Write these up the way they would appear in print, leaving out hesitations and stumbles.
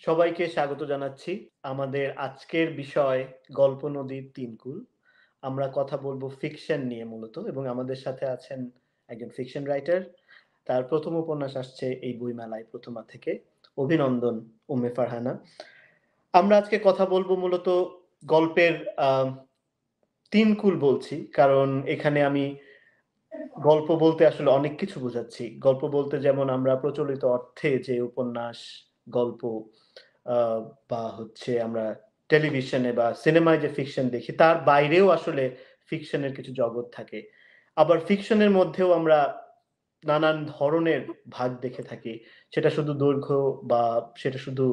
সবাইকে স্বাগত জানাচ্ছি। আমাদের আজকের বিষয় গল্প নদীর ৩ কূল। আমরা কথা বলব ফিকশন নিয়ে মূলত এবং আমাদের সাথে আছেন একজন ফিকশন রাইটার। তার ১ম উপন্যাস আসছে এই বইমেলায় 'প্রথমা' থেকে। অভিনন্দন উম্মে ফারহানা। আমরা আজকে কথা বলব মূলত গল্পের ৩ কূল বলছি। কারণ এখানে আমি গল্প বলতে আসলে অনেক কিছু বোঝাচ্ছি। গল্প বলতে যেমন আমরা প্রচলিত অর্থে যে উপন্যাস, গল্প আ বা হচ্ছে আমরা টেলিভিশনে বা সিনেমায় যে ফিকশন দেখি তার বাইরেও আসলে ফিকশনের কিছু জগৎ থাকে। আবার ফিকশনের মধ্যেও আমরা নানান ধরনের ভাগ দেখে থাকি। সেটা শুধু দৈর্ঘ্য বা সেটা শুধু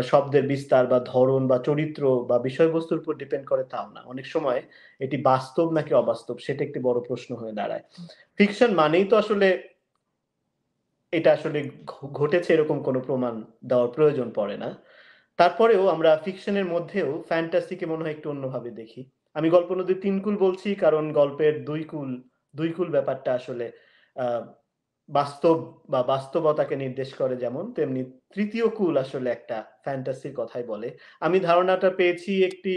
শব্দের বিস্তার বা ধরন বা চরিত্র বা বিষয়বস্তুর উপর ডিপেন্ড করে তাও না। অনেক সময় এটি বাস্তব নাকি অবাস্তব সেটা একটি বড় প্রশ্ন হয়ে দাঁড়ায়। ফিকশন মানেই তো আসলে এটা আসলে ঘটেছে এরকম কোনো প্রমাণ দেওয়ার প্রয়োজন পড়ে না। তারপরেও আমরা ফিকশনের মধ্যেও ফ্যান্টাসিকে মনে হয় একটু অন্যভাবে দেখি। আমি গল্প নদীর ৩ কূল বলছি কারণ গল্পের ২ কূল ব্যাপারটা আসলে আ বাস্তব বা বাস্তবতাকে নির্দেশ করে যেমন, তেমনি ৩য় কূল আসলে একটা ফ্যান্টাসির কথাই বলে। আমি ধারণাটা পেয়েছি একটি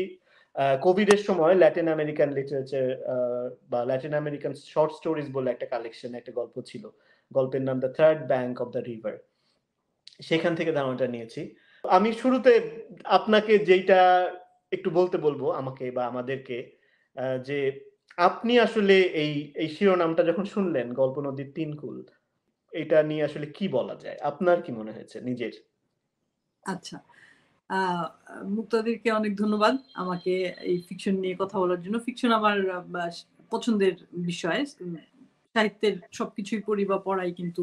কোভিডের সময় ল্যাটিন আমেরিকান লিটারেচার বা ল্যাটিন আমেরিকান শর্ট স্টোরিজ বলে একটা কালেকশন একটা গল্প ছিল। গল্পের নাম 'the third bank of the river'. সেখান থেকে ধারণাটা নিয়েছি। আমি শুরুতে আপনাকে যেইটা একটু বলতে বলবো আমাকে বা আমাদেরকে যে আপনি আসলে এই শিরোনামটা যখন শুনলেন 'গল্প নদীর ৩ কূল' এটা নিয়ে আসলে কি বলা যায়? আপনার কি মনে হয়েছে নিজের? আচ্ছা। আ মুক্তাদিরকে অনেক ধন্যবাদ আমাকে এই ফিকশন নিয়ে কথা বলার জন্য। ফিকশন আমার বাস পছন্দের বিষয়। সাহিত্যের সবকিছুই পড়ি বা পড়াই কিন্তু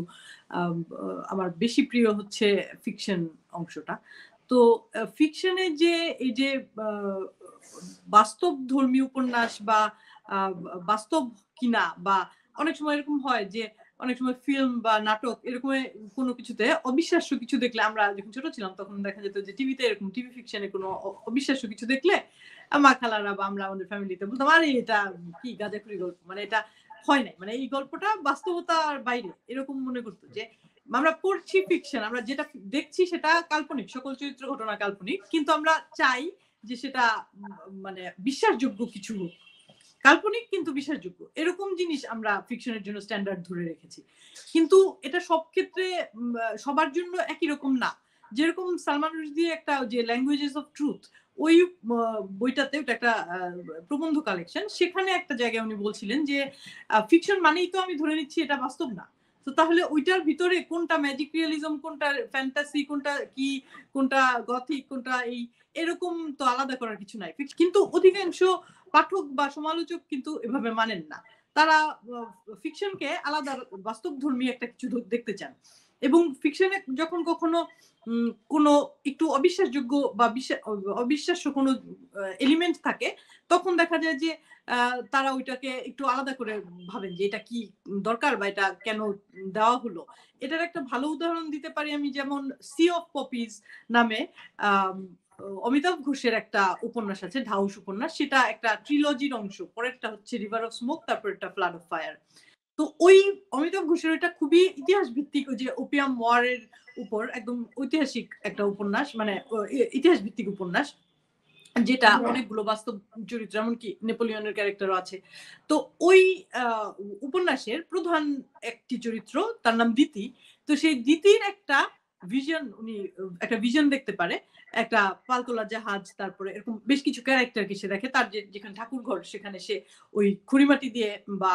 আম আ আমার বেশি প্রিয় হচ্ছে ফিকশন অংশটা। তো ফিকশনে যে এই যে আ বাস্তবধর্মী উপন্যাস বা আ বাস্তব কিনা বা অনেক সময় এরকম হয় যে অনেক সময় ফিল্ম বা নাটক এরকমের কোনো কিছুতে অবিশ্বাস্য কিছু দেখলে আমরা যখন ছোট ছিলাম তখন দেখা যেত যে টিভিতে এরকম টিভি ফিকশনে কোনো অবিশ্বাস্য কিছু দেখলে মা খালারা বা আমরা আমাদের ফ্যামিলিতে বলতাম, "আরে এটা কি গাঁজাখুরি গল্প। মানে এটা হয় নাই। মানে এই গল্পটা বাস্তবতার বাইরে।" এরকম মনে করত যে আমরা পড়ছি ফিকশন। আমরা যেটা দেখছি সেটা কাল্পনিক। সকল চরিত্র ঘটনা কাল্পনিক। কিন্তু আমরা চাই যে সেটা মানে বিশ্বাসযোগ্য কিছু হোক। কাল্পনিক কিন্তু বিশ্বাসযোগ্য। এরকম জিনিস আমরা ফিকশনের জন্য স্ট্যান্ডার্ড ধরে রেখেছি। কিন্তু এটা সব ক্ষেত্রে সবার জন্য একই রকম না। যেরকম সালমান রুশদির একটা যে 'ল্যাঙ্গুয়েজেস অফ ট্রুথ' ওই বইটাতে ওটা একটা প্রবন্ধ কালেকশন। সেখানে একটা জায়গায় উনি বলছিলেন যে, ফিকশন মানেই তো আমি ধরে নিচ্ছি এটা বাস্তব না। তো তাহলে ওইটার ভিতরে কোনটা ম্যাজিক রিয়ালিজম, কোনটা ফ্যান্টাসি, কোনটা কি, কোনটা গথিক, কোনটা এরকম তো আলাদা করার কিছু নাই। কিন্তু অধিকাংশ পাঠক বা সমালোচক কিন্তু এভাবে মানেন না। তারা আ ফিকশনকে আলাদা বাস্তবধর্মী একটা কিছু দেখতে চান। এবং ফিকশনে যখন কখনো কোনো একটু অবিশ্বাসযোগ্য বা অবিশ্বাস্য কোনো এলিমেন্ট থাকে, তখন দেখা যায় যে আ তারা ওইটাকে একটু আলাদা করে ভাবেন যে এটা কি দরকার বা এটা কেন দেওয়া হলো? এটার একটা ভালো উদাহরণ দিতে পারি আমি, যেমন 'সি অফ পপিজ' নামে আম অমিতাভ ঘোষের একটা উপন্যাস আছে, 'ঢাউস' উপন্যাস। সেটা একটা ট্রিলজির অংশ। পরেরটা হচ্ছে 'রিভার অফ স্মোক', তারপরেরটা 'ফ্লাড অফ ফায়ার'। তো ওই অমিতাভ ঘোষের ওইটা খুবই ইতিহাস ভিত্তিক, ওই যে ওপিয়াম ওয়ার এর উপর একদম ঐতিহাসিক একটা উপন্যাস, মানে ইতিহাস ভিত্তিক উপন্যাস। যেটা অনেকগুলো বাস্তব চরিত্র, এমনকি নেপোলিয়নের ক্যারেক্টারও আছে। তো ওই আ উপন্যাসের প্রধান একটি চরিত্র, তার নাম দিতি। তো সেই দিতির একটা ভিশন, উনি একটা ভিশন দেখতে পারে। একটা পালতোলা জাহাজ, তারপরে এরকম বেশ কিছু ক্যারেক্টারকে সে দেখে। তার যেখানে ঠাকুরঘর সেখানে সে ওই খড়িমাটি দিয়ে বা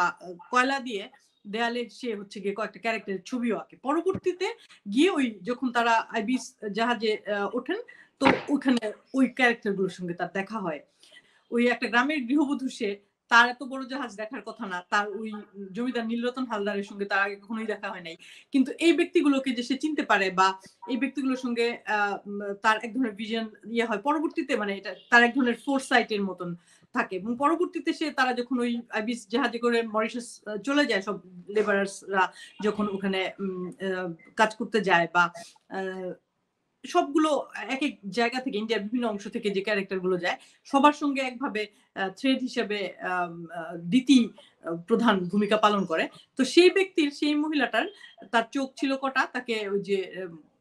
কয়লা দিয়ে দেয়ালে সে হচ্ছে গিয়ে কয়েকটা ক্যারেক্টারের ছবিও আঁকে। পরবর্তীতে গিয়ে ওই যখন তারা আইবিস জাহাজে ওঠেন, তো ওখানে ওই ক্যারেক্টার গুলোর সঙ্গে তার দেখা হয়। ওই একটা গ্রামের গৃহবধূ সে, তার এত বড় জাহাজ দেখার কথা না। তার ওই জমিদার নীলরতন হালদারের সঙ্গে তার আগে কখনোই দেখা হয় নাই। কিন্তু এই ব্যক্তিগুলোকে যে সে চিনতে পারে বা এই ব্যক্তিগুলোর সঙ্গে আ তার এক ধরনের ভিশন হয়। পরবর্তীতে মানে এটা তার এক ধরনের ফোরসাইট এর মতন থাকে এবং পরবর্তীতে তারা যখন ওই আইবিস জাহাজে করে মরিশাস চলে যায়, সব লেবারার্স রা যখন ওখানে কাজ করতে যায় বা আ সবগুলো একেক জায়গা থেকে, ইন্ডিয়ার বিভিন্ন অংশ থেকে যে ক্যারেক্টার গুলো যায়, সবার সঙ্গে একভাবে থ্রেড হিসেবে আম আ দিতি প্রধান ভূমিকা পালন করে। তো সেই ব্যক্তির, সেই মহিলাটার তার চোখ ছিল কটা, তাকে ওই যে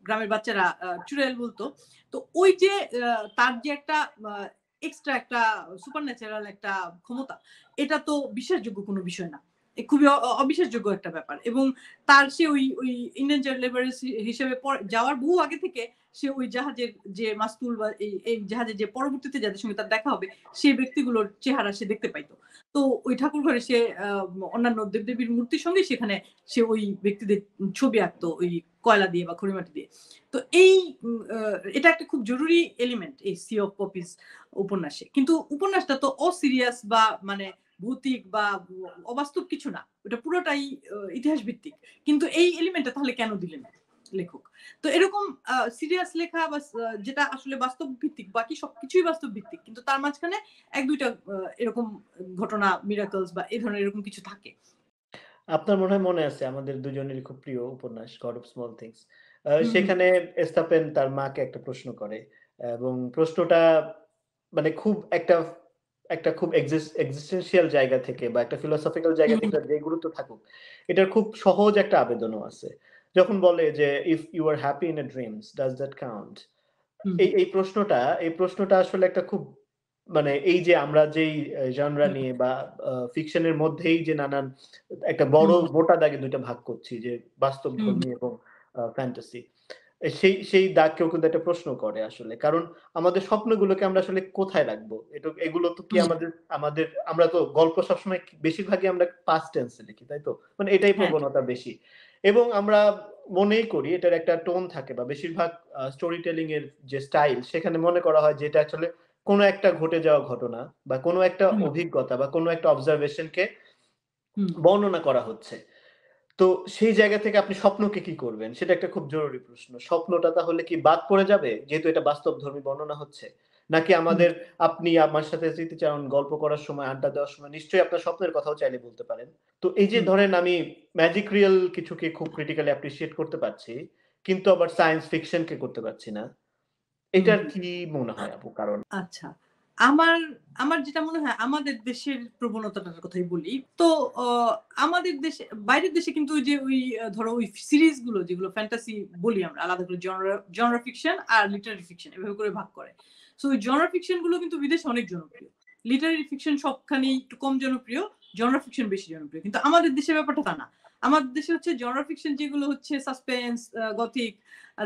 গ্রামের বাচ্চারা চুড়েল বলতো। তো ওই যে তার যে একটা এক্সট্রা একটা সুপার ন্যাচারাল একটা ক্ষমতা, এটা তো বিশ্বাসযোগ্য কোনো বিষয় না। খুবই অবিশ্বাসযোগ্য একটা ব্যাপার। এবং তার সে ওই ইন্ডিয়ান চাইল্ড লেবার হিসেবে যাওয়ার বহু আগে থেকে সে ওই জাহাজের যে মাস্তুল বা এই জাহাজের যে পরবর্তীতে যাদের সঙ্গে তার দেখা হবে সেই ব্যক্তিগুলোর চেহারা সে দেখতে পাইতো। তো ওই ঠাকুর ঘরে সে অন্যান্য দেবদেবীর মূর্তির সঙ্গে সেখানে সে ওই ব্যক্তিদের ছবি আঁকতো ওই কয়লা দিয়ে বা খড়িমাটি দিয়ে। তো এটা একটা খুব জরুরি এলিমেন্ট এই সি অফ পপিস উপন্যাসে। কিন্তু উপন্যাসটা তো অসিরিয়াস বা মানে ভৌতিক বা অবাস্তব কিছু না। ওটা পুরোটাই ইতিহাস ভিত্তিক। কিন্তু এই এলিমেন্টটা তাহলে কেন দিলেন লেখক? তো এরকম সিরিয়াস লেখা বা যেটা আসলে বাস্তব ভিত্তিক, বাকি সবকিছুই বাস্তব ভিত্তিক। কিন্তু তার মাঝখানে ১-২ টা এরকম ঘটনা, মিরাকলস বা এই ধরনের এরকম কিছু থাকে। আপনার মনে হয় মনে আছে আমাদের দুজনেরই খুব প্রিয় উপন্যাস 'গড অফ স্মল থিংস'। হুম, হুম, সেখানে এস্তাপেন তার মাকে একটা প্রশ্ন করে এবং প্রশ্নটা মানে খুব একটা খুব এক্সিস্টেনশিয়াল জায়গা থেকে বা একটা ফিলোসফিক্যাল জায়গা হুম, থেকে যে গুরুত্ব থাকুক, এটার খুব সহজ একটা আবেদনও আছে। যখন বলে যে, "if you are happy in a dreams, does that count?" Hmm, এই প্রশ্নটা আসলে একটা খুব মানে এই যে আমরা যেই জনরা হুম, নিয়ে বা ফিকশন এর মধ্যেই যে নানান একটা বড় হুম, মোটা দাগে ২ টা ভাগ করছি যে হুম, বাস্তবধর্মী এবং ফ্যান্টাসি। সেই দাগকেও কিন্তু একটা প্রশ্ন করে আসলে। কারণ আমাদের স্বপ্নগুলোকে আমরা আসলে কোথায় রাখবো? এগুলো তো কি হুম, আমাদের আমরা তো গল্প সবসময় বেশিরভাগই আমরা পাস্ট টেন্স এ লিখি, তাই তো? মানে এটাই হ্যাঁ, প্রবণতা বেশি। এবং আমরা মনেই করি এটার একটা টোন থাকে বা বেশিরভাগ স্টোরি টেলিং এর যে স্টাইল সেখানে মনে করা হয় যে এটা আসলে কোন একটা ঘটে যাওয়া ঘটনা বা কোন একটা হুম, অভিজ্ঞতা বা কোন একটা অবজারভেশন কে হুম, বর্ণনা করা হচ্ছে। তো সেই জায়গা থেকে আপনি স্বপ্নকে কি করবেন? সেটা একটা খুব জরুরি প্রশ্ন। স্বপ্নটা তাহলে কি বাদ পড়ে যাবে? যেহেতু এটা বাস্তবধর্মী বর্ণনা হচ্ছে। নাকি হুম, আপনি আমার সাথে স্মৃতিচারণ গল্প করার সময়, আড্ডা দেওয়ার সময় নিশ্চয়ই আপনার স্বপ্নের কথাও চাইলে বলতে পারেন। তো এই যে হুম, ধরেন আমি ম্যাজিক রিয়াল কিছুকে খুব ক্রিটিক্যালি অ্যাপ্রিশিয়েট করতে পারছি। কিন্তু আবার সায়েন্স ফিকশন কে করতে পারছি না। হুম, এটার হুম। কি মনে হয় আপু কারণ? আচ্ছা। আমার আমার যেটা মনে হয় আমাদের দেশের প্রবণতাটার কথাই বলি। তো অ আমাদের দেশে বাইরের দেশে কিন্তু ওই যে ধরো ওই সিরিজ গুলো যেগুলো ফ্যান্টাসি বলি আমরা আলাদা করে জনরা ফিকশন আর লিটারেরি ফিকশন এভাবে করে ভাগ করে। সো ওই জনরা ফিকশন গুলো কিন্তু বিদেশে অনেক জনপ্রিয়। লিটারেরি ফিকশন সবখানেই একটু কম জনপ্রিয়, জনরা ফিকশন বেশি জনপ্রিয়। কিন্তু আমাদের দেশের ব্যাপারটা তা না। আমাদের দেশে হচ্ছে জনরা ফিকশন যেগুলো হচ্ছে সাসপেন্স, গথিক,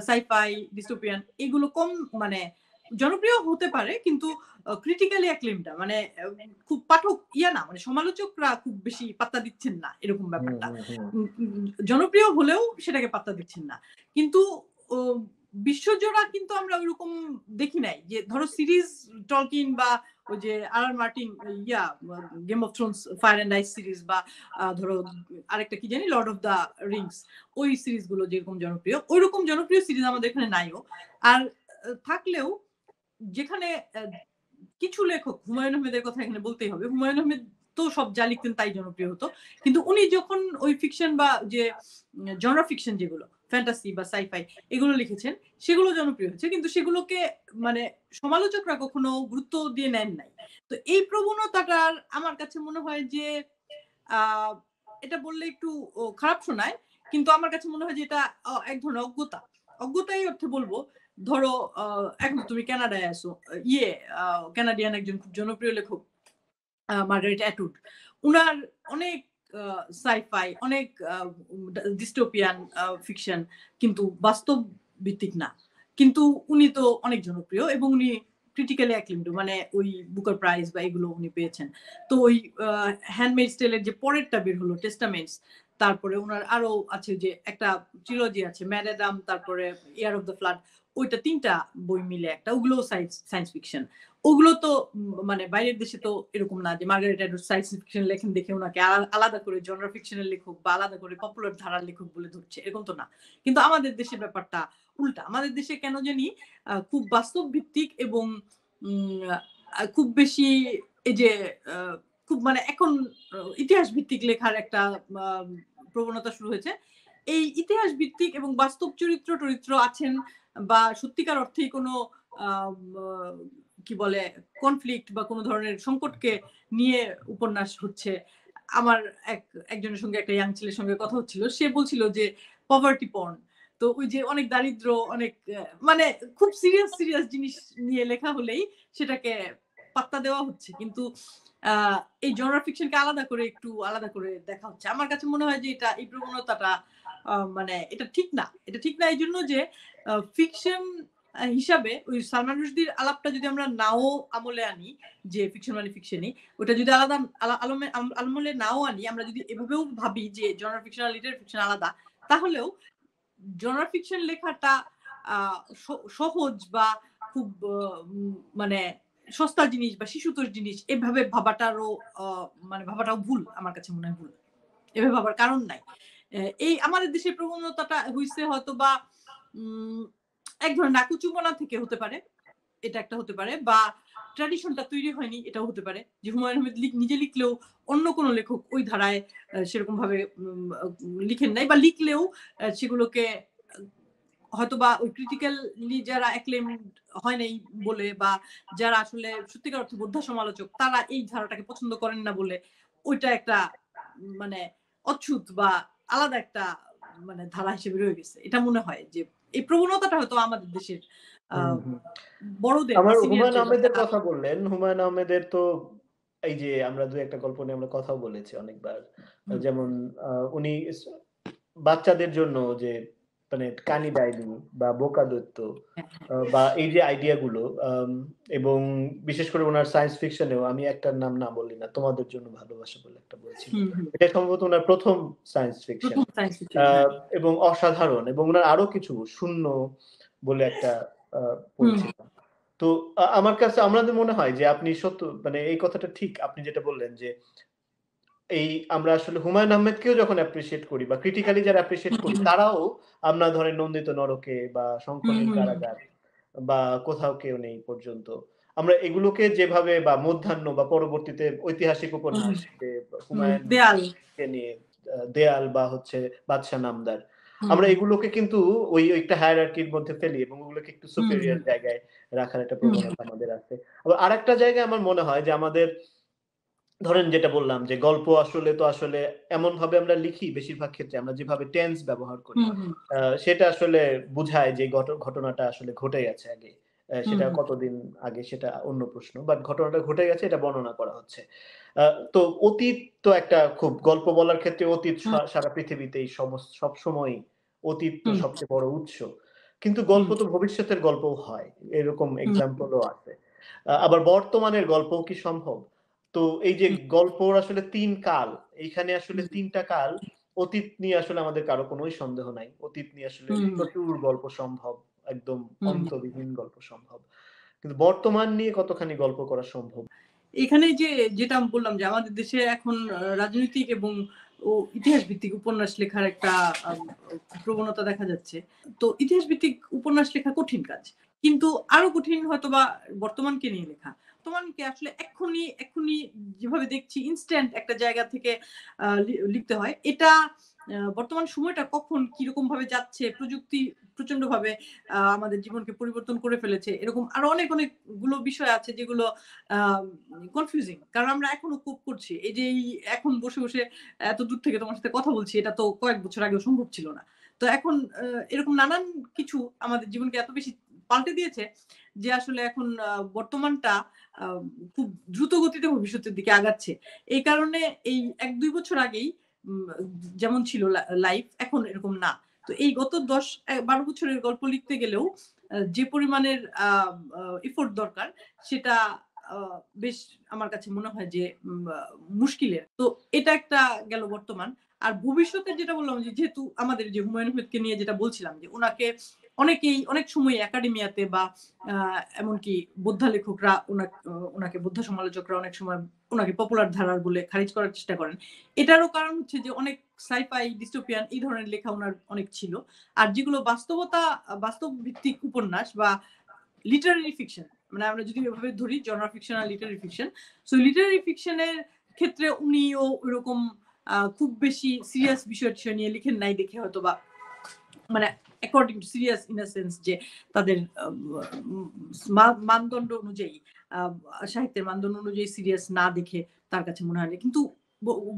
সাই-ফাই, ডিস্টোপিয়ান এগুলো কম মানে জনপ্রিয় হতে পারে কিন্তু ক্রিটিক্যালি অ্যাক্লেইমড মানে খুব পাঠক না মানে সমালোচকরা খুব বেশি পাত্তা দিচ্ছেন না এরকম হুম, ব্যাপারটা। হুম, হুম। জনপ্রিয় হলেও সেটাকে পাত্তা দিচ্ছেন না। কিন্তু ও বিশ্বজোড়া কিন্তু আমরা ওইরকম দেখি নাই। যে ধরো সিরিজ টলকিন বা ওই যে R R. Martin game of thrones, fire and ice series বা ধরো আরেকটা কি জানি লর্ড অফ দ্য রিংস ওই সিরিজ গুলো যেরকম জনপ্রিয়, ঐরকম জনপ্রিয় সিরিজ আমাদের এখানে নাইও। আর থাকলেও যেখানে কিছু লেখক হুমায়ূন আহমেদের কথা এখানে বলতেই হবে। হুমায়ূন আহমেদ তো সব যা লিখতেন তাই জনপ্রিয় হতো। কিন্তু উনি যখন ওই ফিকশন বা যে জনরা ফিকশন যেগুলো ফ্যান্টাসি বা সাই-ফাই এগুলো লিখেছেন সেগুলো জনপ্রিয় হয়েছে। কিন্তু সেগুলোকে মানে সমালোচকরা কখনো গুরুত্ব দিয়ে নেন নাই। তো এই প্রবণতাটার আমার কাছে মনে হয় যে আ এটা বললে একটু খারাপ শোনায়। কিন্তু আমার কাছে মনে হয় যে এটা এক ধরনের অজ্ঞতা। অজ্ঞতা এই অর্থে বলব, ধরো আ এখন তো তুমি কানাডায় আছো। ইয়ে আ কানাডিয়ান একজন খুব জনপ্রিয় লেখক মার্গারেট অ্যাটউড। উনার অনেক আ সাই-ফাই, অনেক ডিস্টোপিয়ান ফিকশন কিন্তু বাস্তব ভিত্তিক না। কিন্তু উনি তো অনেক জনপ্রিয় এবং উনি ক্রিটিক্যালি অ্যাক্লেইমড মানে ওই বুকার প্রাইজ বা এগুলো উনি পেয়েছেন। তো ওই আ হ্যান্ডমেইডস টেল এর যে পরেরটা বের হলো টেস্টামেন্টস, তারপরে উনার আরো আছে যে একটা ট্রিলজি আছে ম্যাড অ্যাডাম, তারপরে ইয়ার অফ দ্য ফ্লাড ওইটা ৩ টা বই মিলে একটা। ওগুলোও সায়েন্স ফিকশন। ওগুলো তো মানে বাইরের দেশে তো এরকম না যে মার্গারেট অ্যাটউড সায়েন্স ফিকশন লেখেন দেখে উনাকে আলাদা করে জনরা ফিকশন এর লেখক বা আলাদা করে পপুলার ধারার লেখক বলে ধরছে। এরকম তো না। কিন্তু আমাদের দেশের ব্যাপারটা উল্টা। আমাদের দেশে কেন জানি খুব বাস্তব ভিত্তিক এবং উম খুব বেশি এই যে আ খুব মানে এখন ইতিহাস ভিত্তিক লেখার একটা আ প্রবণতা শুরু হয়েছে। এই ইতিহাস ভিত্তিক এবং বাস্তব চরিত্র-টরিত্র আছেন বা সত্যিকার অর্থেই কোনো আ আ কি বলে কনফ্লিক্ট বা কোন ধরনের সংকটকে নিয়ে উপন্যাস হচ্ছে। আমার একজনের সঙ্গে একটা ইয়াং ছেলের সঙ্গে কথা হচ্ছিল। সে বলছিল যে পভার্টি পর্ন। তো ওই যে অনেক দারিদ্র, অনেক মানে খুব সিরিয়াস সিরিয়াস জিনিস নিয়ে লেখা হলেই সেটাকে পাত্তা দেওয়া হচ্ছে। কিন্তু এই জনরাল ফিকশনকে আলাদা করে দেখা হচ্ছে। আমার কাছে মনে হয় যে এই প্রবণতাটা মানে এটা ঠিক না। এটা ঠিক না এইজন্য যে ফিকশন হিসাবে ওই সালমান রুশদির আলাপটা যদি আমরা নাও আমলে আনি, যে ফিকশন মানে ফিকশনই, ওটা যদি আলাদা আমলে নাও আনি, আমরা যদি এভাবেও ভাবি যে জনরাল ফিকশন আর লিটারেরি ফিকশন আলাদা, তাহলেও জনরাল ফিকশন লেখাটা সহজ বা খুব মানে সস্তা জিনিস বা শিশুতোষ জিনিস এভাবে ভাবাটারও মানে ভাবাটাও ভুল, আমার কাছে মনে হয় ভুল। এভাবে ভাবার কারণ নাই। এই আমাদের দেশের প্রবণতাটা হইছে হয়তোবা এক ধরনের নাকুচুমনা থেকে হতে পারে। এটা একটা হতে পারে, বা ট্র্যাডিশনটা তৈরি হয়নি, এটাও হতে পারে। যে হুমায়ূন আহমেদ নিজে লিখলেও অন্য কোনো লেখক ওই ধারায় সেরকম ভাবে লিখেন নাই, বা লিখলেও সেগুলোকে হয়তোবা ওই ক্রিটিক্যালি যারা অ্যাক্লেম হয় নাই বলে, বা যারা আসলে সত্যিকার অর্থে বোদ্ধা সমালোচক, তারা এই ধারাটাকে পছন্দ করেন না বলে ওইটা একটা মানে অচ্ছুত বা আলাদা একটা মানে ধারা হিসেবে রয়ে গেছে। এটা মনে হয় যে এই প্রবণতাটা হয়তো আমাদের দেশের বড়দের বা আমার হুমায়ূন সিনিয়রদের আহমেদের কথা বললেন। হুমায়ূন আহমেদের তো এই যে আমরা ২-১ টা গল্প নিয়ে আমরা কথাও বলেছি অনেকবার। যেমন উনি বাচ্চাদের জন্য যে মানে কানি ডাইনি বা বোকা দৈত্য বা এই যে আইডিয়া গুলো এবং বিশেষ করে উনার সায়েন্স ফিকশনেও আমি একটার নাম না বললি না, 'তোমাদের জন্য ভালোবাসা' বলে একটা বই ছিল। এটা সম্ভবত উনার ১ম সায়েন্স ফিকশন। এবং অসাধারণ, এবং উনার আরো কিছু 'শূন্য' বলে একটা বই ছিল। তো আমার কাছে আমাদের মনে হয় যে আপনি মানে এই কথাটা ঠিক আপনি যেটা বললেন যে এই আমরা আসলে হুমায়ূন আহমেদকেও যখন অ্যাপ্রিশিয়েট করি বা ক্রিটিক্যালি যারা অ্যাপ্রিশিয়েট করি তারাও আমরা ধরেন 'নন্দিত নরকে' বা 'শঙ্খনীল কারাগার' বা 'কোথাও কেউ নেই' পর্যন্ত আমরা এগুলোকে যেভাবে বা 'মধ্যাহ্ন' বা পরবর্তীতে ঐতিহাসিক উপন্যাস যে হুমায়ূনকে নিয়ে 'দেয়াল' বা হচ্ছে 'বাদশা নামদার'। আমরা এগুলোকে কিন্তু ওই একটা হায়ারার্কির মধ্যে ফেলি এবং ওগুলোকে একটু সুপেরিয়র জায়গায় রাখার একটা প্রবণতা আমাদের আছে। আবার আরেকটা জায়গায় আমার মনে হয় যে আমাদের ধরেন যেটা বললাম যে গল্প আসলে এমনভাবে আমরা লিখি বেশিরভাগ ক্ষেত্রে আমরা যেভাবে টেন্স ব্যবহার করি সেটা আসলে বুঝায় যে ঘটনাটা আসলে ঘটে গেছে আগে। সেটা কতদিন আগে সেটা অন্য প্রশ্ন। বাট ঘটনাটা ঘটে গেছে এটা বর্ণনা করা হচ্ছে। আ তো অতীত তো একটা খুব গল্প বলার ক্ষেত্রে অতীত সারা পৃথিবীতেই সবসময়ই অতীত তো সবচেয়ে বড় উৎস। কিন্তু গল্প তো ভবিষ্যতের গল্পও হয়। এরকম এক্সাম্পলও আছে। আবার বর্তমানের গল্পও কি সম্ভব? তো এই যে গল্পর আসলে ৩ কাল, এইখানে আসলে ৩ টা কাল অতীত নিয়ে আসলে আমাদের কারো কোনোই সন্দেহ নাই। অতীত নিয়ে আসলে প্রচুর গল্প সম্ভব। একদম অন্তবিহীন গল্প সম্ভব। কিন্তু বর্তমান নিয়ে কতখানি গল্প করা সম্ভব? এখানে যেটা আমি বললাম যে আমাদের দেশে এখন রাজনৈতিক এবং ইতিহাস ভিত্তিক উপন্যাস লেখার একটা প্রবণতা দেখা যাচ্ছে। তো ইতিহাস ভিত্তিক উপন্যাস লেখা কঠিন কাজ। কিন্তু আরো কঠিন হয়তোবা বর্তমানকে নিয়ে লেখা। বর্তমানকে আসলে এক্ষুনি যেভাবে দেখছি ইনস্ট্যান্ট একটা জায়গা থেকে লিখতে হয়। এটা বর্তমান সময়টা কখন কিরকম ভাবে যাচ্ছে, প্রযুক্তি প্রচন্ডভাবে আমাদের জীবনকে পরিবর্তন করে ফেলেছে। এরকম আরো অনেকগুলো বিষয় আছে যেগুলো আ কনফিউজিং। কারণ আমরা এখনো কোপ করছি। এই যে এখন বসে এত দূর থেকে তোমার সাথে কথা বলছি, এটা তো কয়েক বছর আগেও সম্ভব ছিল না। তো এখন এরকম নানান কিছু আমাদের জীবনকে এত বেশি পাল্টে দিয়েছে যে আসলে এখন বর্তমানটা আ খুব দ্রুত গতিতে ভবিষ্যতের দিকে আগাচ্ছে। এই কারণে এই ১-২ বছর আগেই উম যেমন ছিল লাইফ, এখন এরকম না। তো এই গত ১০-১২ বছরের গল্প লিখতে গেলেও যে পরিমাণের আ আ এফোর্ট দরকার সেটা আ বেশ আমার কাছে মনে হয় যে মুশকিলের। তো এটা একটা গেল বর্তমান। আর ভবিষ্যতের যেটা বললাম যে যেহেতু আমাদের যে হুমায়ূন আহমেদকে নিয়ে যেটা বলছিলাম যে উনাকে অনেকেই অনেক সময় একাডেমিয়াতে বা আ এমনকি বোদ্ধা লেখকরা উনাকে বোদ্ধা সমালোচকরা অনেক সময় উনাকে পপুলার ধারার বলে খারিজ করার চেষ্টা করেন। এটারও কারণ হচ্ছে যে অনেক সাই-ফাই, ডিস্টোপিয়ান এই ধরনের লেখা উনার অনেক ছিল। আর যেগুলো বাস্তব ভিত্তিক উপন্যাস বা লিটারেরি ফিকশন, মানে আমরা যদি এভাবে ধরি জনরা ফিকশন আর literary fiction. So literary fiction এর ক্ষেত্রে উনিও ওইরকম খুব বেশি সিরিয়াস বিষয় নিয়ে লিখেন নাই দেখে হয়তোবা মানে according to serious in a sense যে তাদের মানদণ্ড অনুযায়ী সাহিত্যের মানদণ্ড অনুযায়ী সিরিয়াস না দেখে তার কাছে মনে হয় না। কিন্তু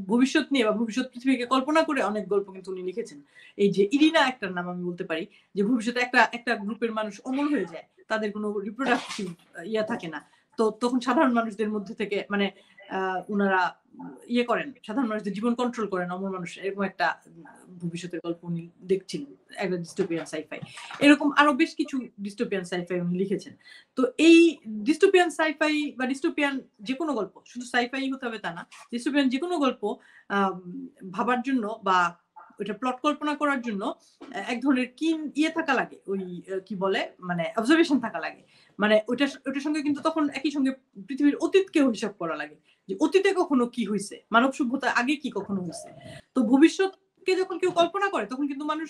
ভবিষ্যৎ নিয়ে বা ভবিষ্যৎ পৃথিবীকে কল্পনা করে অনেক গল্প কিন্তু উনি লিখেছেন। এই যে ইরিনা একটার নাম আমি বলতে পারি যে ভবিষ্যতে একটা গ্রুপের মানুষ অমর হয়ে যায়। তাদের কোনো রিপ্রোডাক্টিভ ইয়া থাকে না। তো তখন সাধারণ মানুষদের মধ্যে থেকে মানে উনারা করেন, সাধারণ মানুষদের জীবন কন্ট্রোল করেন অমর মানুষ। এরকম একটা ভবিষ্যতের গল্প উনি দেখছিলেন। একটা ডিস্টোপিয়ান সাই-ফাই। এরকম আরো বেশ কিছু ডিস্টোপিয়ান সাই-ফাই উনি লিখেছেন। তো এই ডিস্টোপিয়ান সাই-ফাই বা ডিস্টোপিয়ান যেকোনো গল্প, শুধু সাই-ফাই হতে হবে তা না। ডিস্টোপিয়ান যেকোনো গল্প আম ভাবার জন্য বা ওইটা প্লট কল্পনা করার জন্য এক ধরনের থাকা লাগে। ওই কি বলে মানে অবজারভেশন থাকা লাগে। মানে ওইটার সঙ্গে কিন্তু তখন একই সঙ্গে পৃথিবীর অতীতকেও হিসাব করা লাগে। যে অতীতে কখনো কি হইছে? মানব সভ্যতার আগে কি কখনো হইছে? তো ভবিষ্যৎকে যখন কেউ কল্পনা করে তখন কিন্তু মানুষ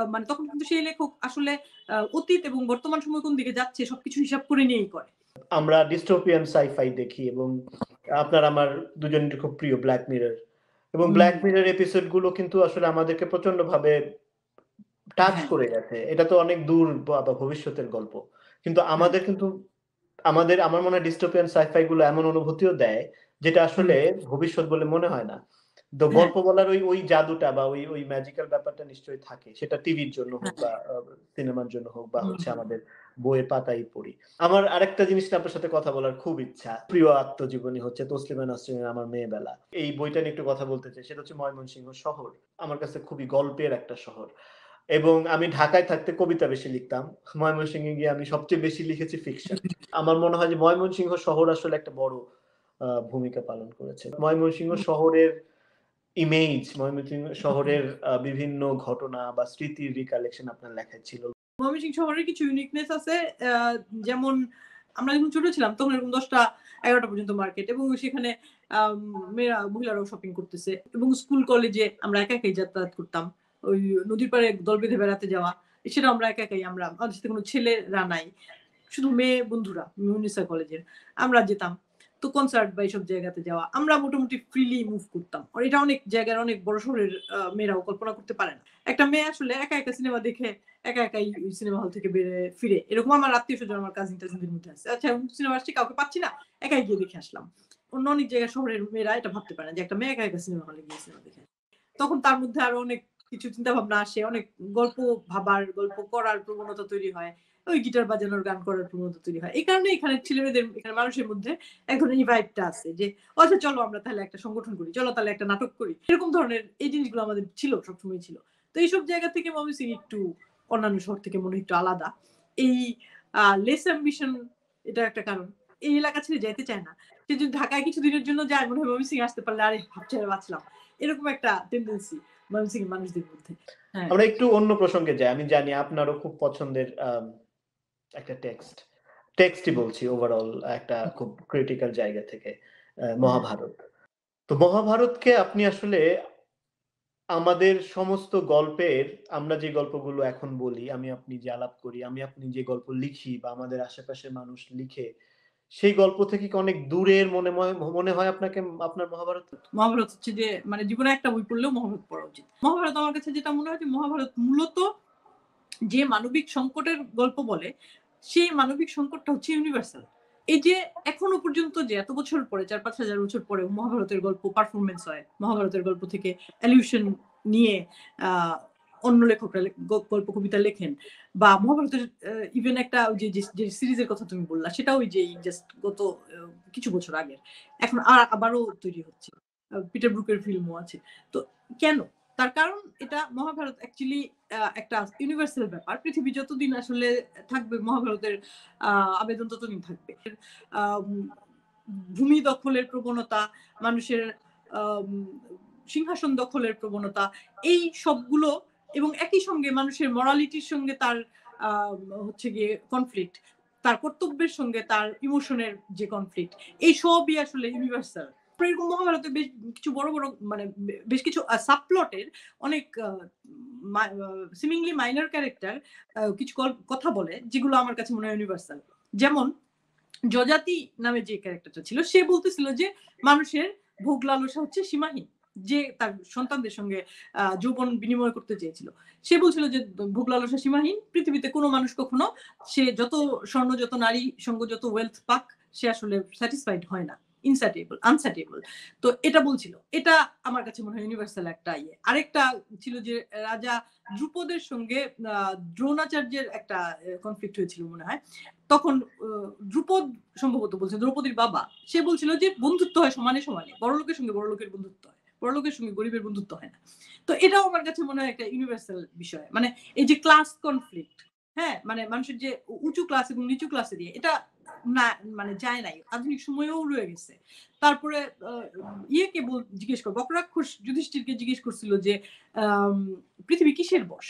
মানে তখন কিন্তু সেই লেখক আসলে অতীত এবং বর্তমান সময় কোন দিকে যাচ্ছে সবকিছু হিসাব করে নিয়েই করে। আমরা ডিস্টোপিয়ান সাই-ফাই দেখি এবং আপনার আমার দুজনেরই খুব প্রিয় ব্ল্যাক মিরর। এবং ব্ল্যাক মিরর এপিসোড গুলো কিন্তু আসলে আমাদেরকে প্রচন্ডভাবে টাচ হ্যাঁ, করে গেছে। এটা তো অনেক দূর বা ভবিষ্যতের গল্প। কিন্তু হ্যাঁ। আমাদের কিন্তু আমার মনে হয় ডিস্টোপিয়ান সাই-ফাই গুলো এমন অনুভূতিও দেয়, যেটা হুম, আসলে ভবিষ্যৎ বলে মনে হয় না। তো হ্যাঁ, গল্প বলার ওই জাদুটা বা ওই ম্যাজিক্যাল ব্যাপারটা নিশ্চয়ই থাকে। সেটা টিভির জন্য হোক হ্যাঁ। বা সিনেমার জন্য হোক বা হুম, হচ্ছে আমাদের বইয়ের পাতায় পড়ি। আমার আরেকটা জিনিস নিয়ে আপনার সাথে কথা বলার খুব ইচ্ছা। প্রিয় আত্মজীবনী হচ্ছে তসলিমা নাসরিনের 'আমার মেয়েবেলা'। এই বইটা নিয়ে একটু কথা বলতে চাই। সেটা হচ্ছে ময়মনসিংহ শহর। আমার কাছে খুবই গল্পের একটা শহর। এবং আমি ঢাকায় থাকতে কবিতা বেশি লিখতাম। ময়মনসিংহে গিয়ে আমি সবচেয়ে বেশি লিখেছি ফিকশন। আমার মনে হয় যে ময়মনসিংহ শহর আসলে একটা বড় ভূমিকা পালন করেছে। ময়মনসিংহ হুম। শহরের ইমেজ, ময়মনসিংহ শহরের বিভিন্ন ঘটনা বা স্মৃতির রিকালেকশন আপনার লেখায় ছিল। ময়মনসিংহ শহরের কিছু ইউনিকনেস আছে। আ যেমন আমরা যখন ছোট ছিলাম তখন এরকম ১০টা ১১টা পর্যন্ত মার্কেট এবং সেখানে আম মহিলারাও শপিং করতেছে এবং স্কুল কলেজে আমরা একা একাই যাতায়াত করতাম। ওই নদীর পাড়ে দল বেঁধে বেড়াতে যাওয়া, সেটাও আমরা একা একাই আমাদের সাথে কোনো ছেলেরা নাই। শুধু মেয়ে বন্ধুরা মুনিসা কলেজের। আমরা যেতাম। তো কনসার্ট বা এইসব জায়গাতে যাওয়া। আমরা মোটামুটি ফ্রিলি মুভ করতাম। আর এটা অনেক জায়গার অনেক বড় শহরের মেয়েরাও কল্পনা করতে পারে না। একটা মেয়ে আসলে একা, একা সিনেমা দেখে একা একাই ওই সিনেমা হল থেকে ফিরে। এরকম আমার আত্মীয়স্বজন আমার কাজিন-টাজিনদের মধ্যে আছে। আচ্ছা সিনেমা আসছি কাউকে পাচ্ছি না। একাই গিয়ে দেখে আসলাম। অন্য অনেক জায়গায় শহরের মেয়েরা এটা ভাবতে পারে না যে একটা মেয়ে একা, একা সিনেমা হলে গিয়ে সিনেমা দেখে। তখন তার মধ্যে আরো অনেক কিছু চিন্তাভাবনা আসে। অনেক গল্প ভাবার, গল্প করার প্রবণতা তৈরি হয়। ওই গিটার বাজানোর, গান করার প্রবণতা তৈরি হয়। এই কারণে এখানে ছেলেমেয়েদের এখানে মানুষের মধ্যে এক ধরনের এই ভাইবটা আছে যে, আচ্ছা চলো আমরা তাহলে একটা সংগঠন করি। চলো তাহলে একটা নাটক করি। এরকম ধরনের এই জিনিসগুলো আমাদের ছিল, সবসময় ছিল। তো এইসব জায়গা থেকে ময়মনসিংহ একটু অন্যান্য শহর থেকে মনে হয় একটু আলাদা। এই লেস অ্যাম্বিশন এটা একটা কারণ। এই এলাকা ছেড়ে যাইতে চায় না। সে যদি ঢাকায় কিছুদিনের জন্য যায় মনে হয় ময়মনসিংহে আসতে পারলে আরে ভাব ছেড়ে বাঁচলাম। এরকম একটা টেনডেন্সি ময়মনসিংহের মানুষদের মধ্যে। হ্যাঁ। আমরা একটু অন্য প্রসঙ্গে যাই। আমি জানি আপনারও খুব পছন্দের একটা টেক্সটই বলছি ওভারঅল একটা খুব ক্রিটিক্যাল জায়গা থেকে হ্যাঁ। মহাভারত। তো মহাভারতকে আপনি আসলে আমাদের সমস্ত গল্পের আমরা যে গল্পগুলো এখন বলি, আমি আপনি যে আলাপ করি, আমি আপনি যে গল্প লিখি বা আমাদের আশেপাশের মানুষ লিখে, সেই গল্প থেকে কি অনেক দূরের মনে হয় আপনাকে আপনার মহাভারত? মহাভারত হচ্ছে যে মানে জীবনে একটা বই পড়লেও মহাভারত পড়া উচিত। মহাভারত আমার কাছে যেটা মনে হয় যে মহাভারত মূলত যে মানবিক সংকটের গল্প বলে, সেই মানবিক সংকটটা হচ্ছে ইউনিভার্সাল। এই যে এখনো পর্যন্ত যে এত বছর পরে ৪-৫ হাজার বছর পরেও মহাভারতের গল্প পারফরম্যান্স হয়। মহাভারতের গল্প থেকে অ্যালিউশন নিয়ে আ অন্য লেখকরা গল্প কবিতা লেখেন। বা মহাভারতের ইভেন একটা ওই যে সিরিজের কথা তুমি বললা, সেটাও ওই যে জাস্ট গত আ কিছু বছর আগের। এখন আবারও তৈরি হচ্ছে। পিটার ব্রুকের ফিল্মও আছে। তো কেন? তার কারণ এটা মহাভারত অ্যাকচুয়ালি একটা ইউনিভার্সাল ব্যাপার। পৃথিবী যতদিন আসলে থাকবে মহাভারতের আ আবেদন ততদিন থাকবে। আম ভূমি দখলের প্রবণতা, মানুষের আম সিংহাসন দখলের প্রবণতা, এই সবগুলো এবং একই সঙ্গে মানুষের মোরালিটির সঙ্গে তার আ হচ্ছে গিয়ে কনফ্লিক্ট, তার কর্তব্যের সঙ্গে তার ইমোশনের যে কনফ্লিক্ট, এই সবই আসলে ইউনিভার্সাল। এরকম মহাভারতে বেশ কিছু বড়, বড় মানে বেশ কিছু সাবপ্লটের অনেক মা আ সিমিংলি মাইনর ক্যারেক্টার কিছু কথা বলে যেগুলো আমার কাছে মনে হয় ইউনিভার্সাল। যেমন যজাতি নামে যে ক্যারেক্টারটা ছিল সে বলতেছিল যে মানুষের ভোগ লালসা হচ্ছে সীমাহীন। যে তার সন্তানদের সঙ্গে যৌবন বিনিময় করতে চেয়েছিল। সে বলছিল যে ভোগ লালসা সীমাহীন। পৃথিবীতে কোন মানুষ কখনো সে যত স্বর্ণ, যত নারী সঙ্গ, যত ওয়েলথ পাক সে আসলে স্যাটিসফাইড হয় না। আনস্যাটেবল। তো এটা বলছিল। এটা আমার কাছে মনে হয় ইউনিভার্সাল একটা ইয়ে। আরেকটা ছিল যে রাজা ধ্রুপদের সঙ্গে আ দ্রোণাচার্যের একটা কনফ্লিক্ট হয়েছিল মনে হয়। তখন ধ্রুপদ সম্ভবত বলছে দ্রৌপদীর বাবা। সে বলছিল যে বন্ধুত্ব হয় সমানে, সমানে। বড়লোকের সঙ্গে বড়লোকের বন্ধুত্ব হয়। বড়লোকের সঙ্গে গরিবের বন্ধুত্ব হয় না। তো এটাও আমার কাছে মনে হয় একটা ইউনিভার্সাল বিষয়। মানে এই যে ক্লাস কনফ্লিক্ট, হ্যাঁ? মানে মানুষের যে উঁচু ক্লাস এবং নিচু ক্লাসে দিয়ে এটা না মানে যায় নাই। আধুনিক সময়েও রয়ে গেছে। তারপরে আ ইয়েকে জিজ্ঞেস বকরাক্ষস যুধিষ্ঠিরকে জিজ্ঞেস করছিল যে আম পৃথিবী কিসের বশ?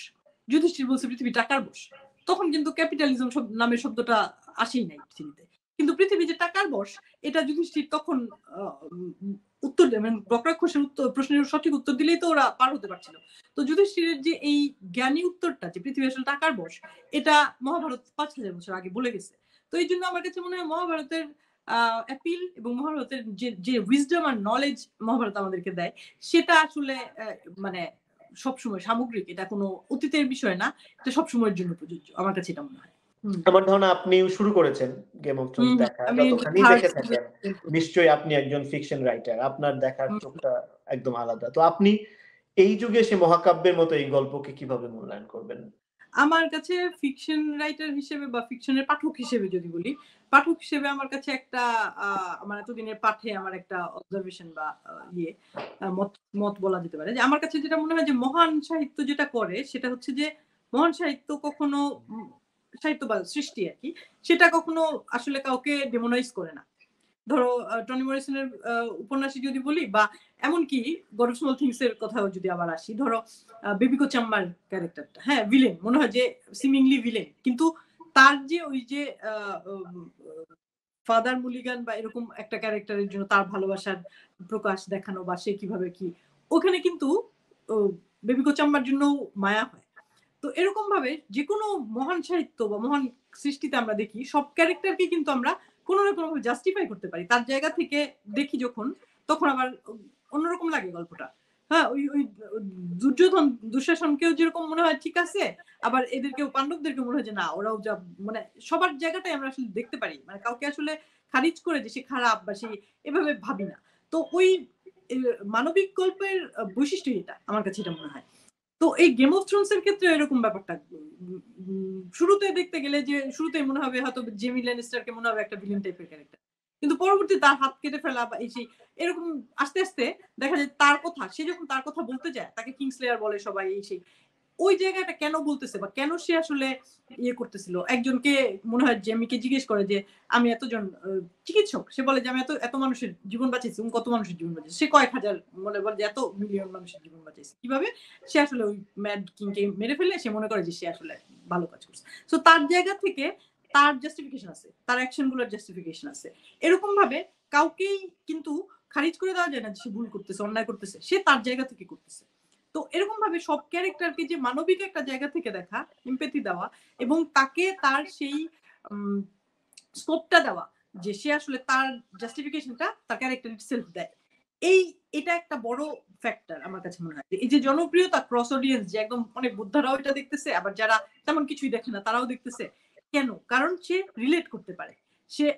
যুধিষ্ঠির বলছে পৃথিবী টাকার বশ। তখন কিন্তু ক্যাপিটালিজম নামের শব্দটা আসেই নাই পৃথিবীতে। কিন্তু পৃথিবী যে টাকার বশ এটা যুধিষ্ঠির তখন আ উম উত্তর মানে বকরাক্ষসের প্রশ্নের সঠিক উত্তর দিলেই তো ওরা পার হতে পারছিল। তো যুধিষ্ঠিরের যে এই জ্ঞানী উত্তরটা যে পৃথিবী আসলে টাকার বশ এটা মহাভারত ৫,০০০ বছর আগে বলে গেছে। তো এইজন্য আমার কাছে মনে হয় মহাভারতের অ্যাপিল এবং মহাভারতের যে উইজডম আর নলেজ মহাভারত আমাদেরকে দেয় সেটা আসলে মানে সবসময় সামগ্রিক। এটা কোনো অতীতের বিষয় না। এটা সবসময়ের জন্য প্রযোজ্য। আমার কাছে এটা মনে হয়। হুম। আমার ধারণা আপনিও শুরু করেছেন গেম অফ থ্রোনস হুম, দেখা। আমি যতখানি 3rd দেখে সিজন থাকেন, নিশ্চয়ই আপনি একজন ফিকশন রাইটার। আপনার দেখার হুম। চোখটা একদম আলাদা। তো আপনি এই যুগে এসে মহাকাব্যের মতো এই গল্পকে কিভাবে মূল্যায়ন করবেন? আমার কাছে ফিকশন রাইটার হিসেবে বা ফিকশনের পাঠক হিসেবে যদি বলি, পাঠক হিসেবে আমার কাছে একটা আ আমার এতদিনের পাঠে আমার একটা অবজারভেশন বা ইয়ে মত মত বলা যেতে পারে। যে আমার কাছে যেটা মনে হয় যে মহান সাহিত্য যেটা করে সেটা হচ্ছে যে মহান সাহিত্য কখনো সাহিত্য বা সৃষ্টি আরকি সেটা কখনো আসলে কাউকে ডেমোনাইজ করে না। ধরো টনি মরিসনের উপন্যাসই যদি বলি বা এমনকি গড অফ স্মল থিংস এর কথাও যদি আবার আসি, ধরো বেবিকো চাম্মার ক্যারেক্টারটা, হ্যাঁ, ভিলেন মনে হয় যে সিমিংলি ভিলেন। কিন্তু তার যে ওই যে আ উম ফাদার মুলিগান বা এরকম একটা ক্যারেক্টারের জন্য তার ভালোবাসার প্রকাশ দেখানো বা সে কিভাবে কি ওখানে কিন্তু ও বেবিকো চাম্মার জন্যও মায়া হয়। তো এরকম ভাবে যেকোনো মহান সাহিত্য বা মহান সৃষ্টিতে আমরা দেখি সব ক্যারেক্টারকে কিন্তু আমরা কোন না কোনভাবে জাস্টিফাই করতে পারি। তার জায়গা থেকে দেখি যখন তখন আবার অন্যরকম লাগে গল্পটা। হ্যাঁ? ওই দুর্যোধন, দুঃশাসনকেও যেরকম মনে হয় ঠিক আছে, আবার এদেরকেও পান্ডবদেরকেও মনে হয় যে না ওরাও যা মানে সবার জায়গাটাই আমরা আসলে দেখতে পারি। মানে কাউকে আসলে খারিজ করে যে সে খারাপ বা সে এভাবে ভাবি না। তো ওই এ মানবিক গল্পের বৈশিষ্ট্যই এটা। আমার কাছে এটা মনে হয়। তো এই গেম অফ থ্রোনস এর ক্ষেত্রে এরকম ব্যাপারটা শুরুতে দেখতে গেলে যে শুরুতেই মনে হবে হয়তো জেমি ল্যানিস্টারকে মনে হবে একটা ভিলেন টাইপের ক্যারেক্টার। কিন্তু পরবর্তীতে তার হাত কেটে ফেলা বা এই সেই এরকম আস্তে, আস্তে দেখা যায় তার কথা সে যখন তার কথা বলতে যায় তাকে কিংসলেয়ার বলে সবাই এই সেই। ওই জায়গাটা কেন বলতেছে বা কেন সে আসলে ইয়ে করতেছিল? একজনকে মনে হয় জেমিকে জিজ্ঞেস করে যে, "আমি এতজন চিকিৎসক।" সে বলে যে, "আমি এত মানুষের জীবন বাঁচিয়েছি।" কত মানুষের জীবন বাঁচিয়েছি? সে কয়েক হাজার বলে যে, "এত মিলিয়ন মানুষের জীবন বাঁচিয়েছি।" কিভাবে? সে আসলে ওই ম্যাড কিংকে মেরে ফেলে সে মনে করে যে সে আসলে ভালো কাজ করছে। সো তার জায়গা থেকে তার জাস্টিফিকেশন আছে। তার অ্যাকশন গুলোর জাস্টিফিকেশন আছে। এরকম ভাবে কাউকেই কিন্তু খারিজ করে দেওয়া যায় না যে সে ভুল করতেছে, অন্যায় করতেছে। সে তার জায়গা থেকে করতেছে। তো এরকম ভাবে সব ক্যারেক্টারকে যে মানবিক একটা জায়গা থেকে দেখা, এমপ্যাথি দেওয়া এবং তাকে তার সেই উম স্কোপটা দেওয়া যে সে আসলে তার জাস্টিফিকেশনটা তার ক্যারেক্টার ইটসেলফ দেয়। এটা একটা বড় ফ্যাক্টর আমার কাছে মনে হয়। এই যে জনপ্রিয়তা ক্রস অডিয়েন্স যে একদম অনেক বুদ্ধারাও এটা দেখতেছে আবার যারা তেমন কিছুই দেখে না তারাও দেখতেছে। কেন? কারণ সে রিলেট করতে পারে।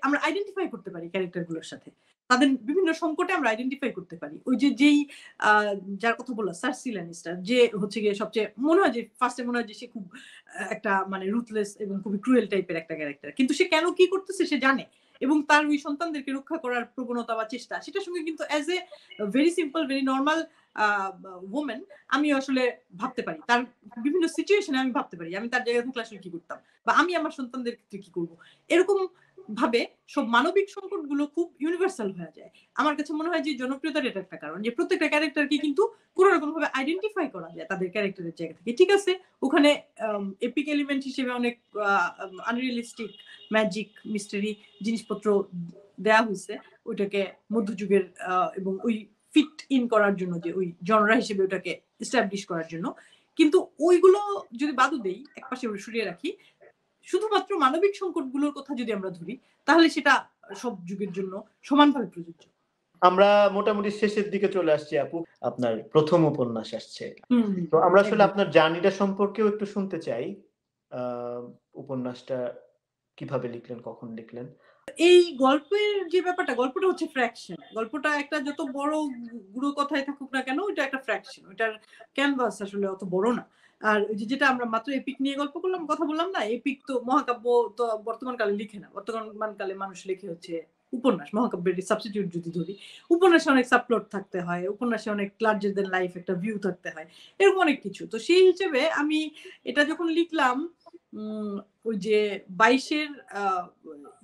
আমরা আইডেন্টিফাই করতে পারি ক্যারেক্টার গুলোর সাথে। তাদের বিভিন্ন সংকটে আমরা আইডেন্টিফাই করতে পারি। ওই যে যেই আ যার কথা বললাম সার্সি ল্যানিস্টার যে হচ্ছে গিয়ে সবচেয়ে মনে হয় যে ফার্স্ট এ মনে হয় যে সে খুব একটা মানে রুথলেস এবং খুবই ক্রুয়েল টাইপের একটা ক্যারেক্টার। কিন্তু সে কেন কি করতেছে সে জানে। এবং তার ওই সন্তানদেরকে রক্ষা করার প্রবণতা বা চেষ্টা সেটার সঙ্গে কিন্তু as a very simple very normal a woman আমি আসলে ভাবতে পারি। তার বিভিন্ন সিচুয়েশন এ আমি ভাবতে পারি। আমি তার জায়গায় থাকলে আসলে কি করতাম? বা আমি আমার সন্তানদের ক্ষেত্রে কি করব? এরকম ভাবে সব মানবিক সংকটগুলো খুব ইউনিভার্সাল হয়ে যায়। আমার কাছে মনে হয় যে জনপ্রিয়তার এটা একটা কারণ। যে প্রত্যেকটা ক্যারেক্টারকে কিন্তু কোন না কোনভাবে আইডেন্টিফাই করা যায় তাদের ক্যারেক্টারের জায়গা থেকে। ঠিক আছে, ওখানে এপিক এলিমেন্ট হিসেবে অনেক আ আনরিয়ালিস্টিক ম্যাজিক, মিস্টারি জিনিসপত্র দেয়া হইছে। ওইটাকে মধ্যযুগের এবং ওই ফিট ইন করার জন্য যে ওই জনরা হিসেবে ওটাকে এস্টাবলিশ করার জন্য। কিন্তু ওইগুলো যদি বাদও দেই, একপাশে সরিয়ে রাখি। শুধুমাত্র মানবিক সংকটগুলোর কথা যদি আমরা ধরি, তাহলে সেটা সব যুগের জন্য সমানভাবে প্রযোজ্য। আমরা মোটামুটি শেষের দিকে চলে আসছি আপু। আপনার ১ম উপন্যাস আসছে। হুম, হুম, তো আমরা আসলে একদম। আপনার জার্নিটা সম্পর্কেও একটু শুনতে চাই। আ উপন্যাসটা কিভাবে লিখলেন, কখন লিখলেন? এই গল্পের যে ব্যাপারটা, গল্পটা হচ্ছে ফ্র্যাকশন। গল্পটা একটা যত বড় গুঁড়ো কথাই থাকুক না কেন, ওইটা একটা ফ্র্যাকশন। ওইটার ক্যানভাস আসলে অত বড় না। আর ওই যে যেটা আমরা মাত্র এপিক নিয়ে গল্প করলাম, কথা বললাম না? এপিক তো মহাকাব্য তো বর্তমান কালে লিখে না। বর্তমান কালে মানুষ লিখে হচ্ছে উপন্যাস। মহাকাব্যের সাবস্টিটিউট যদি ধরি, উপন্যাসে অনেক সাবপ্লট থাকতে হয়, উপন্যাসে অনেক লার্জার দ্যান লাইফ একটা ভিউ থাকতে হয়। এরকম অনেক কিছু। তো সেই হিসেবে আমি এটা যখন লিখলাম, ওই যে ২২ এর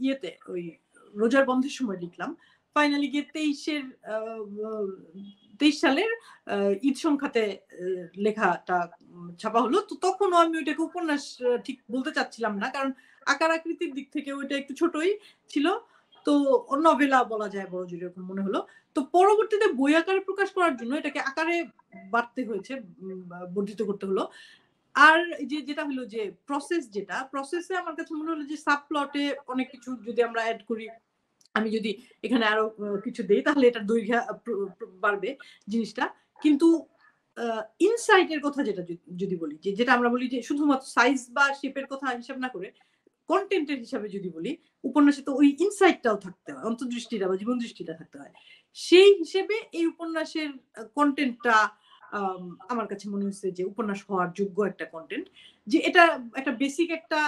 ইয়েতে ওই রোজার বন্ধের সময় লিখলাম। ফাইনালি গিয়ে ২৩ সালের ঈদ সংখ্যাতে লেখাটা ছাপা হলো। তো তখনও আমি ওইটাকে উপন্যাস ঠিক বলতে চাচ্ছিলাম না। কারণ আকার আকৃতির দিক থেকে ওইটা একটু ছোটই ছিল। তো নভেলা বলা যায় বড়জোর, এরকম মনে হলো। তো পরবর্তীতে বই আকারে প্রকাশ করার জন্য এটাকে আকারে বাড়তে হয়েছে, বর্ধিত করতে হলো। আর যেটা হলো যে প্রসেসে আমার কাছে মনে হলো যে সাবপ্লটে অনেক কিছু যদি আমরা এড করি, আমি যদি এখানে আরো কিছু দেই তাহলে এটার দৈর্ঘ্য বাড়বে জিনিসটা। কিন্তু ইনসাইট এর কথা যদি বলি, যেটা আমরা বলি যে শুধুমাত্র সাইজ বা শেপের কথা হিসাব না করে কনটেন্ট এর হিসাবে যদি বলি, উপন্যাসে তো ওই ইনসাইটটাও থাকতে হয়, অন্তর্দৃষ্টিটা বা জীবন দৃষ্টিটা থাকতে হয়। সেই হিসেবে এই উপন্যাসের কনটেন্টটা আমার কাছে মনে হচ্ছে যে উপন্যাস হওয়ার যোগ্য একটা কনটেন্ট। যে এটা একটা বেসিক একটা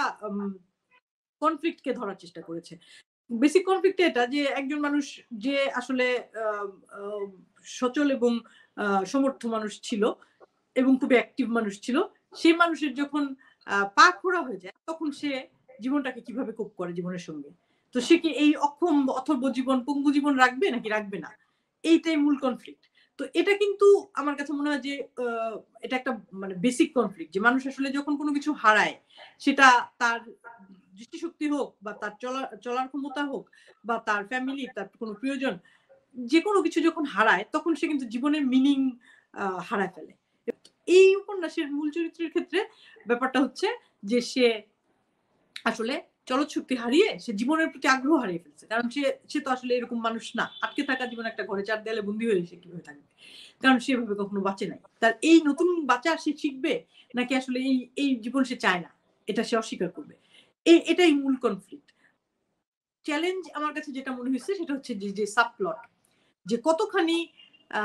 কনফ্লিক্ট কে ধরার চেষ্টা করেছে। বেসিক কনফ্লিক্ট এটা যে একজন মানুষ যে আসলে আ আ সচল এবং সমর্থ মানুষ ছিল এবং খুবই অ্যাক্টিভ মানুষ ছিল। সেই মানুষের যখন পা খোড়া হয়ে যায়, তখন সে জীবনটাকে কিভাবে কোপ করে জীবনের সঙ্গে। তো সে কি এই অক্ষম অথর্ব জীবন, পঙ্গু জীবন রাখবে নাকি রাখবে না? এইটাই মূল কনফ্লিক্ট। তো এটা কিন্তু আমার কাছে মনে হয় যে আ এটা একটা মানে বেসিক কনফ্লিক্ট, যে মানুষ আসলে যখন কোনো কিছু হারায়, সেটা তার দৃষ্টিশক্তি হোক বা তার চলার ক্ষমতা হোক বা তার ফ্যামিলি, তার কোনো প্রিয়জন, যেকোনো কিছু যখন হারায় তখন সে কিন্তু জীবনের মিনিং হারায় ফেলে। এই উপন্যাসের মূল চরিত্রের ক্ষেত্রে ব্যাপারটা হচ্ছে যে সে আসলে চলৎশক্তি হারিয়ে সে জীবনের প্রতি আগ্রহ হারিয়ে ফেলছে। কারণ সে তো আসলে এরকম মানুষ না। আটকে থাকা জীবন একটা ঘরে ৪ দেয়ালে বন্দী হয়ে সে কিভাবে থাকবে? কারণ সে এভাবে কখনো বাঁচে নাই। তার এই নতুন বাঁচা সে শিখবে নাকি আসলে এই জীবন সে চায় না। এটা সে অস্বীকার করবে। এটাই মূল কনফ্লিক্ট। চ্যালেঞ্জ আমার কাছে যেটা মনে হইছে সেটা হচ্ছে যে সাবপ্লট। যে কতখানি আ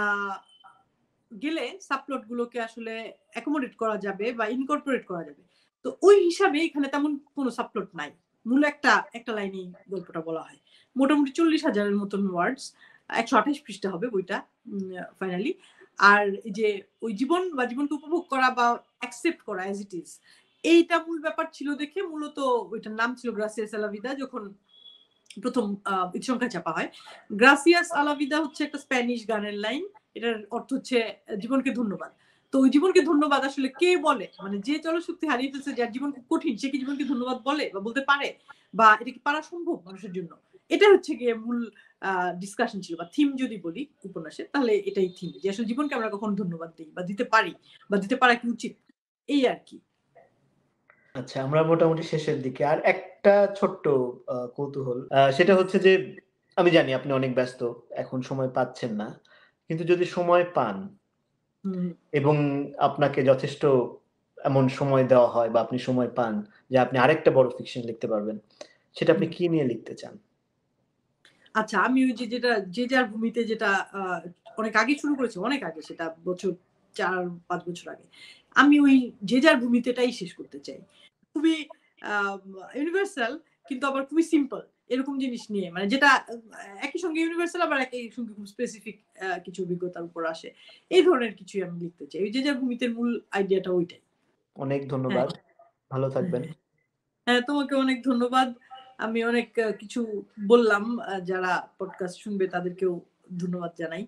গেলে সাবপ্লট গুলোকে আসলে অ্যাকোমোডেট করা যাবে বা ইনকর্পোরেট করা যাবে। তো ওই হিসাবে এখানে তেমন কোন সাবপ্লট নাই। মূল একটা লাইনেই গল্পটা বলা হয়। মোটামুটি ৪০,০০০ এর মতন ওয়ার্ডস, ১২৮ পৃষ্ঠা হবে বইটা ফাইনালি। আর এই যে ওই জীবনকে উপভোগ করা বা অ্যাকসেপ্ট করা অ্যাজ ইট ইজ, এইটা মূল ব্যাপার ছিল দেখে মূলত ওইটার নাম ছিল গ্রাসিয়াস আ লা ভিদা। যখন ১ম ঈদ সংখ্যায় চাপা হয়। গ্রাসিয়াস আ লা ভিদা হচ্ছে একটা স্প্যানিশ গানের লাইন। এটার অর্থ হচ্ছে জীবনকে ধন্যবাদ। তো ওই জীবনকে ধন্যবাদ আসলে কে বলে? মানে যে চলশক্তি হারিয়ে ফেলছে, যার জীবন খুব কঠিন, সে কি জীবনকে ধন্যবাদ বলে বা বলতে পারে? বা এটা কি পারা সম্ভব মানুষের জন্য? এটা হচ্ছে গিয়ে মূল আ ডিসকাশন ছিল বা থিম যদি বলি উপন্যাসের, তাহলে এটাই থিম। যে আসলে জীবনকে আমরা কখন ধন্যবাদ দেই বা দিতে পারি বা দিতে পারা কি উচিত? এই আরকি। আচ্ছা, আমরা মোটামুটি শেষের দিকে। আর একটা ছোট্ট কৌতূহল। সেটা হচ্ছে যে আমি জানি আপনি অনেক ব্যস্ত। এখন সময় পাচ্ছেন না। কিন্তু যদি সময় পান হুম, এবং আপনাকে যথেষ্ট এমন সময় দেওয়া হয় বা আপনি সময় পান যে আপনি আরেকটা বড় ফিকশন লিখতে পারবেন, সেটা আপনি হুম। কি নিয়ে লিখতে চান? আচ্ছা, আমি ওই যেটা যে যার ভূমিতে যেটা অনেক আগে শুরু করেছি, অনেক আগে, সেটা বছর ৪-৫ বছর আগে। আমি ওই যে যার ভূমিতেটাই শেষ করতে চাই। খুবই আম ইউনিভার্সাল, কিন্তু আবার খুবই সিম্পল। এরকম জিনিস নিয়ে মানে যেটা একই সঙ্গে ইউনিভার্সাল, আবার একই সঙ্গে খুব স্পেসিফিক কিছু অভিজ্ঞতার উপর আসে। এই ধরনের কিছুই আমি লিখতে চাই। ওই যে যার ভূমিতের মূল আইডিয়াটা ওইটাই। অনেক হ্যাঁ, ধন্যবাদ। ভালো থাকবেন। হ্যাঁ। হ্যাঁ, তোমাকে অনেক ধন্যবাদ। আমি অনেক কিছু বললাম। যারা পডকাস্ট শুনবে তাদেরকেও ধন্যবাদ জানাই।